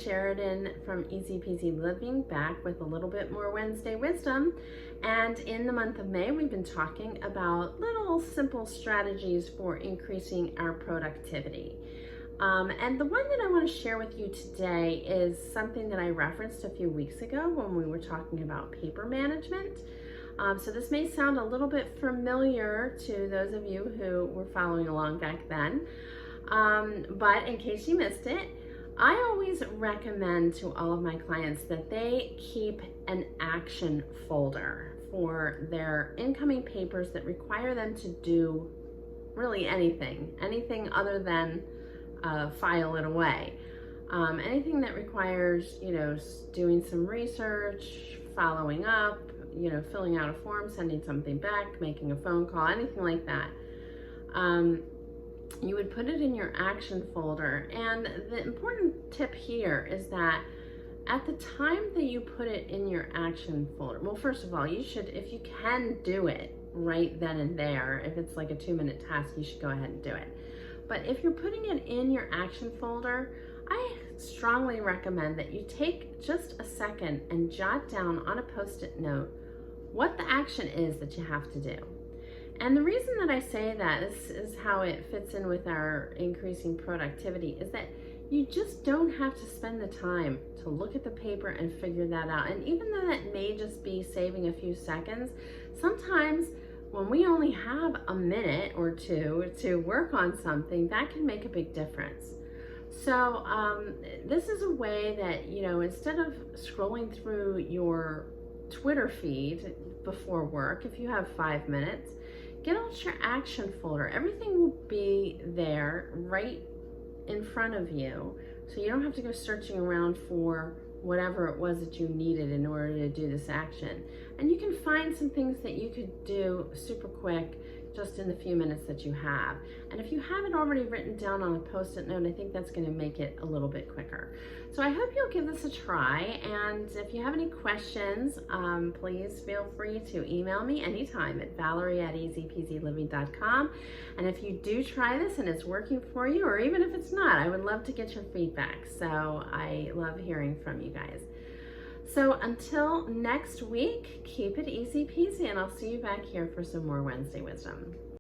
Sheridan from Easy Peasy Living, back with a little bit more Wednesday wisdom. And in the month of May, we've been talking about little simple strategies for increasing our productivity. And the one that I want to share with you today is something that I referenced a few weeks ago when we were talking about paper management. So this may sound a little bit familiar to those of you who were following along back then. But in case you missed it, I always recommend to all of my clients that they keep an action folder for their incoming papers that require them to do really anything other than file it away. Anything that requires, doing some research, following up, filling out a form, sending something back, making a phone call, anything like that. You would put it in your action folder. And the important tip here is that at the time that you put it in your action folder, well, first of all, you should, if you can do it right then and there, if it's like a 2-minute task, you should go ahead and do it. But if you're putting it in your action folder, I strongly recommend that you take just a second and jot down on a Post-it note what the action is that you have to do. And the reason that I say that, this is how it fits in with our increasing productivity, is that you just don't have to spend the time to look at the paper and figure that out. And even though that may just be saving a few seconds, sometimes when we only have a minute or two to work on something, that can make a big difference. So this is a way that, instead of scrolling through your Twitter feed before work, if you have 5 minutes, get out your action folder. Everything will be there right in front of you, so you don't have to go searching around for whatever it was that you needed in order to do this action. And you can find some things that you could do super quick just in the few minutes that you have. And if you have it already written down on a Post-it note, I think that's going to make it a little bit quicker. So I hope you'll give this a try. And if you have any questions, please feel free to email me anytime at Valerie@easypeasyliving.com. And if you do try this and it's working for you, or even if it's not, I would love to get your feedback. So I love hearing from you guys. So until next week, keep it easy peasy, and I'll see you back here for some more Wednesday wisdom.